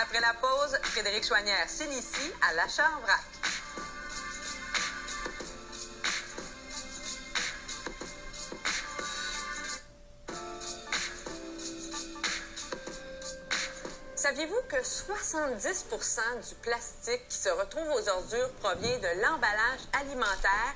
Après la pause, Frédéric Chouanière s'initie à l'achat en vrac. Saviez-vous que 70% du plastique qui se retrouve aux ordures provient de l'emballage alimentaire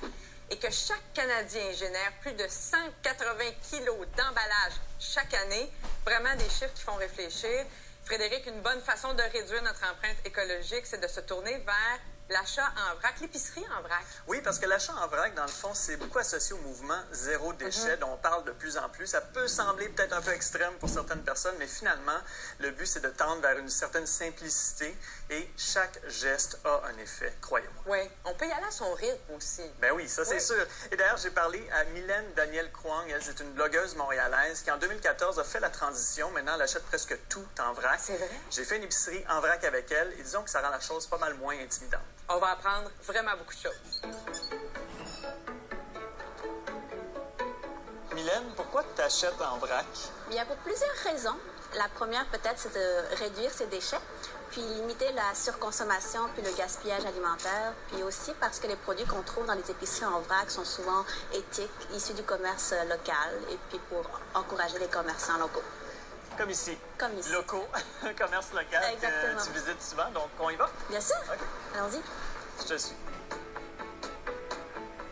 et que chaque Canadien génère plus de 180 kilos d'emballage chaque année? Vraiment des chiffres qui font réfléchir. Frédéric, une bonne façon de réduire notre empreinte écologique, c'est de se tourner vers l'achat en vrac, l'épicerie en vrac. Oui, parce que l'achat en vrac, dans le fond, c'est beaucoup associé au mouvement zéro déchet dont on parle de plus en plus. Ça peut sembler peut-être un peu extrême pour certaines personnes, mais finalement, le but, c'est de tendre vers une certaine simplicité et chaque geste a un effet, croyez-moi. Oui, on peut y aller à son rythme aussi. Ben oui, ça c'est sûr. Et d'ailleurs, j'ai parlé à Mylène Daniel-Kwang. Elle, c'est une blogueuse montréalaise qui, en 2014, a fait la transition. Maintenant, elle achète presque tout en vrac. C'est vrai? J'ai fait une épicerie en vrac avec elle et disons que ça rend la chose pas mal moins intimidante. On va apprendre vraiment beaucoup de choses. Mylène, pourquoi tu achètes en vrac? Bien, pour plusieurs raisons. La première, peut-être, c'est de réduire ses déchets, puis limiter la surconsommation, puis le gaspillage alimentaire, puis aussi parce que les produits qu'on trouve dans les épiceries en vrac sont souvent éthiques, issus du commerce local, et puis pour encourager les commerçants locaux. Comme ici. Comme ici. Locaux, un commerce local Exactement. que tu visites souvent, donc on y va? Bien sûr. OK. Allons-y. Je te suis.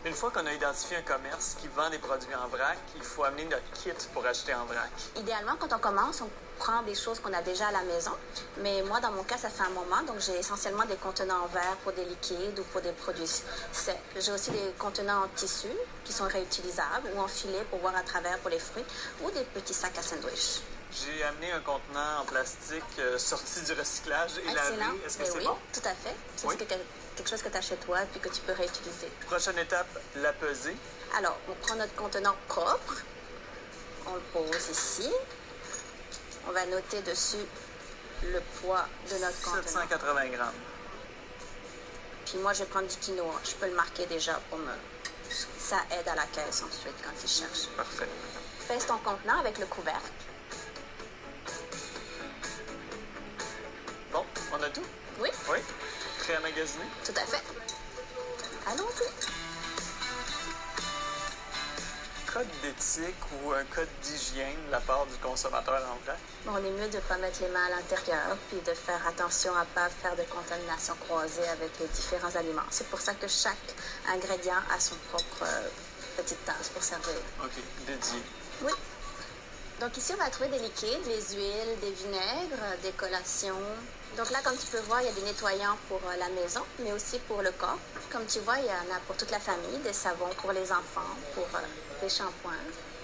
Une fois qu'on a identifié un commerce qui vend des produits en vrac, il faut amener notre kit pour acheter en vrac. Idéalement, quand on commence, on prend des choses qu'on a déjà à la maison. Mais moi, dans mon cas, ça fait un moment, donc j'ai essentiellement des contenants en verre pour des liquides ou pour des produits secs. J'ai aussi des contenants en tissu qui sont réutilisables ou en filet pour voir à travers pour les fruits ou des petits sacs à sandwich. J'ai amené un contenant en plastique sorti du recyclage et Excellent. lavé. Est-ce que Mais c'est oui, bon? tout à fait. C'est Oui. quelque chose que tu as chez toi et que tu peux réutiliser. Prochaine étape, la peser. Alors, on prend notre contenant propre. On le pose ici. On va noter dessus le poids de notre contenant. 780 grammes. Puis moi, je vais prendre du quinoa. Je peux le marquer déjà pour me... Ça aide à la caisse ensuite quand ils cherchent. Parfait. Pèse ton contenant avec le couvercle. Bon, on a tout? Oui, Oui. Prêt à magasiner? tout à fait. Allons-y. Code d'éthique ou un code d'hygiène de la part du consommateur en vrac? Bon, on est mieux de ne pas mettre les mains à l'intérieur puis de faire attention à ne pas faire de contamination croisée avec les différents aliments. C'est pour ça que chaque ingrédient a son propre petite tasse pour servir. OK, dédié. Oui. Donc ici, on va trouver des liquides, des huiles, des vinaigres, des collations. Donc là, comme tu peux voir, il y a des nettoyants pour la maison, mais aussi pour le corps. Comme tu vois, il y en a pour toute la famille, des savons pour les enfants, pour des shampoings.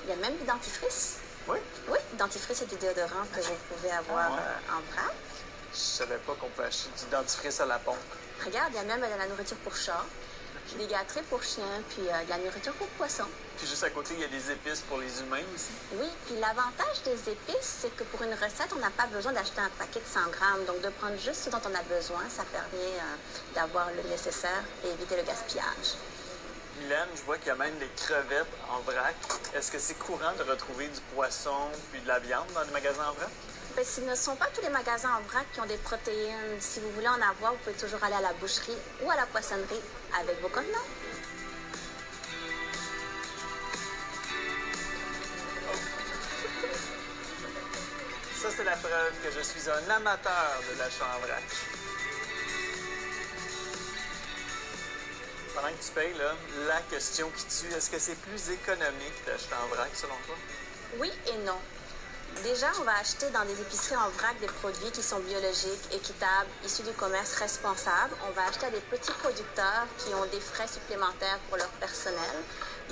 Il y a même du dentifrice. Oui? Oui, dentifrice et du déodorant que vous pouvez avoir en vrac. Je savais pas qu'on peut acheter du dentifrice à la pompe. Regarde, il y a même de la nourriture pour chat, des gâteries pour chiens, puis de la nourriture pour poissons. Puis juste à côté, il y a des épices pour les humains aussi. Oui, puis l'avantage des épices, c'est que pour une recette, on n'a pas besoin d'acheter un paquet de 100 grammes. Donc, de prendre juste ce dont on a besoin, ça permet d'avoir le nécessaire et éviter le gaspillage. Mylène, je vois qu'il y a même des crevettes en vrac. Est-ce que c'est courant de retrouver du poisson puis de la viande dans les magasins en vrac? Ben, ce ne sont pas tous les magasins en vrac qui ont des protéines. Si vous voulez en avoir, vous pouvez toujours aller à la boucherie ou à la poissonnerie avec vos contenants. Ça, c'est la preuve que je suis un amateur de l'achat en vrac. Pendant que tu payes, là, la question qui tue, est-ce que c'est plus économique d'acheter en vrac, selon toi? Oui et non. Déjà, on va acheter dans des épiceries en vrac des produits qui sont biologiques, équitables, issus du commerce responsable. On va acheter à des petits producteurs qui ont des frais supplémentaires pour leur personnel.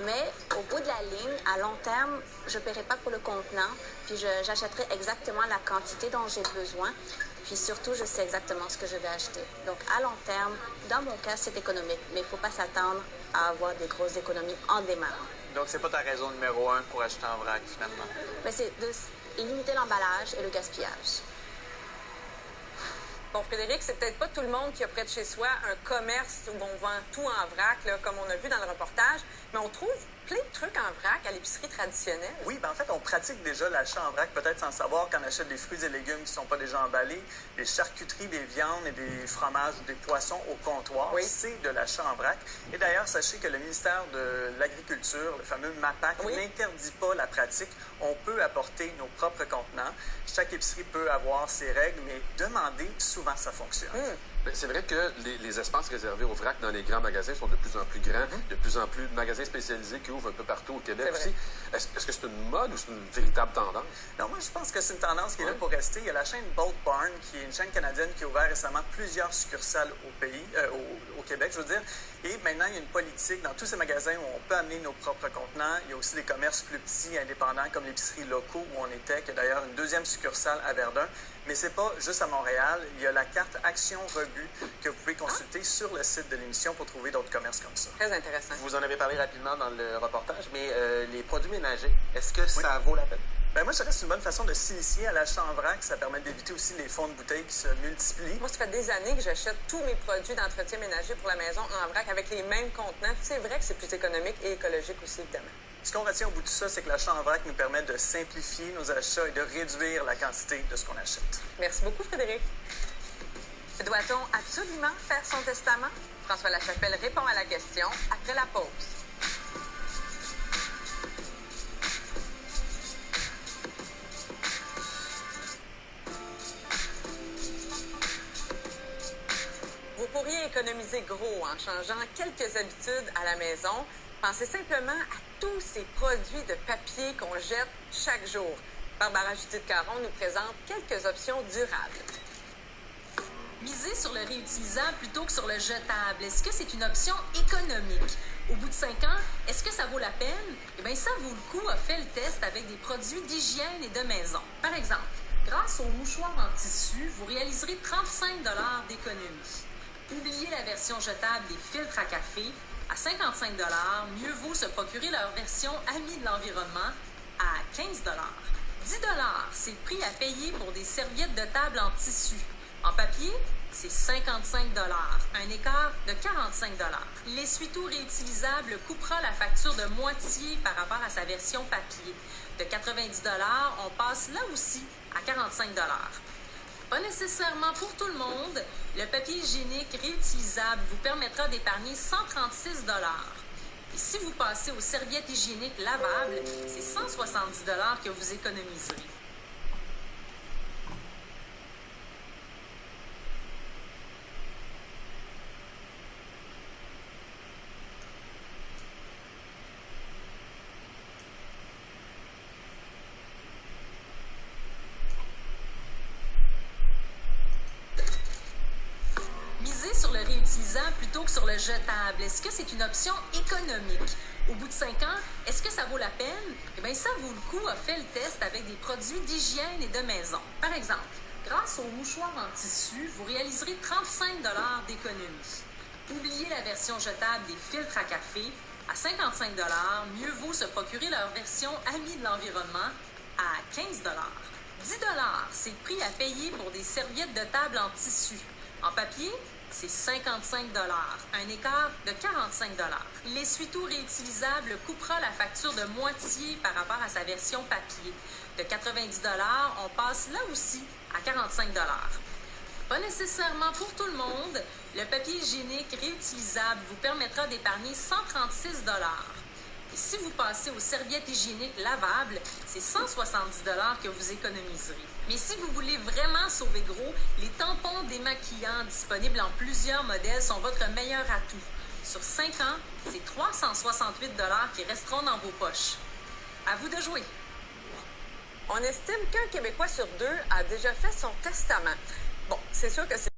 Mais au bout de la ligne, à long terme, je ne paierai pas pour le contenant, puis j'achèterai exactement la quantité dont j'ai besoin. Puis surtout, je sais exactement ce que je vais acheter. Donc, à long terme, dans mon cas, c'est économique. Mais il ne faut pas s'attendre à avoir des grosses économies en démarrant. Donc, c'est pas ta raison numéro 1 pour acheter en vrac, finalement. Mais c'est de limiter l'emballage et le gaspillage. Bon, Frédéric, c'est peut-être pas tout le monde qui a près de chez soi un commerce où on vend tout en vrac, là, comme on a vu dans le reportage, mais on trouve plein de trucs en vrac à l'épicerie traditionnelle. Oui, en fait, on pratique déjà l'achat en vrac, peut-être sans savoir qu'on achète des fruits et légumes qui ne sont pas déjà emballés, des charcuteries, des viandes et des fromages ou des poissons au comptoir. Oui. C'est de l'achat en vrac. Et d'ailleurs, sachez que le ministère de l'Agriculture, le fameux MAPAC, n'interdit pas la pratique. On peut apporter nos propres contenants. Chaque épicerie peut avoir ses règles, mais demander, souvent, ça fonctionne. C'est vrai que les espaces réservés au vrac dans les grands magasins sont de plus en plus grands, de plus en plus de magasins spécialisés qui ouvrent un peu partout au Québec aussi. Est-ce que c'est une mode ou c'est une véritable tendance? Non, moi, je pense que c'est une tendance qui est là pour rester. Il y a la chaîne Bolt Barn, qui est une chaîne canadienne qui a ouvert récemment plusieurs succursales au Québec, je veux dire. Et maintenant, il y a une politique dans tous ces magasins où on peut amener nos propres contenants. Il y a aussi des commerces plus petits, indépendants, comme l'épicerie locaux où on était, qui a d'ailleurs une deuxième succursale à Verdun. Mais c'est pas juste à Montréal. Il y a la carte Action Rebut que vous pouvez consulter sur le site de l'émission pour trouver d'autres commerces comme ça. Très intéressant. Vous en avez parlé rapidement dans le reportage, mais les produits ménagers, est-ce que ça vaut la peine? Ben moi, je dirais que c'est une bonne façon de s'initier à l'achat en vrac. Ça permet d'éviter aussi les fonds de bouteilles qui se multiplient. Moi, ça fait des années que j'achète tous mes produits d'entretien ménager pour la maison en vrac avec les mêmes contenants. C'est vrai que c'est plus économique et écologique aussi, évidemment. Ce qu'on retient au bout de tout ça, c'est que l'achat en vrac nous permet de simplifier nos achats et de réduire la quantité de ce qu'on achète. Merci beaucoup, Frédéric. Doit-on absolument faire son testament? François Lachapelle répond à la question après la pause. Vous pourriez économiser gros en changeant quelques habitudes à la maison. Pensez simplement à tous ces produits de papier qu'on jette chaque jour. Barbara Judy-Caron nous présente quelques options durables. Miser sur le réutilisable plutôt que sur le jetable, est-ce que c'est une option économique? Au bout de 5 ans, est-ce que ça vaut la peine? Eh bien, Ça vaut le coup a fait le test avec des produits d'hygiène et de maison. Par exemple, grâce aux mouchoirs en tissu, vous réaliserez 35 $ d'économie. Oubliez la version jetable des filtres à café. À 55 $, mieux vaut se procurer leur version Amis de l'environnement à 15 $. 10 $, c'est le prix à payer pour des serviettes de table en tissu. En papier, c'est 55 $, un écart de 45 $. L'essuie-tout réutilisable coupera la facture de moitié par rapport à sa version papier. De 90 $, on passe là aussi à 45 $. Pas nécessairement pour tout le monde, le papier hygiénique réutilisable vous permettra d'épargner 136 $. Et si vous passez aux serviettes hygiéniques lavables, c'est 170 $ que vous économiserez. Sur le réutilisable plutôt que sur le jetable, est-ce que c'est une option économique? Au bout de 5 ans, est-ce que ça vaut la peine? Eh bien, Ça vaut le coup a fait le test avec des produits d'hygiène et de maison. Par exemple, grâce aux mouchoirs en tissu, vous réaliserez 35 $ d'économie. Oubliez la version jetable des filtres à café. À 55 $, mieux vaut se procurer leur version Amis de l'environnement à 15 $. 10 $, c'est le prix à payer pour des serviettes de table en tissu. En papier, c'est 55 $, un écart de 45 $. L'essuie-tout réutilisable coupera la facture de moitié par rapport à sa version papier. De 90 $, on passe là aussi à 45 $. Pas nécessairement pour tout le monde, le papier hygiénique réutilisable vous permettra d'épargner 136 $. Et si vous passez aux serviettes hygiéniques lavables, c'est 170 $ que vous économiserez. Mais si vous voulez vraiment sauver gros, les tampons démaquillants disponibles en plusieurs modèles sont votre meilleur atout. Sur 5 ans, c'est 368 $ qui resteront dans vos poches. À vous de jouer. On estime qu'un Québécois sur 2 a déjà fait son testament. Bon, c'est sûr que c'est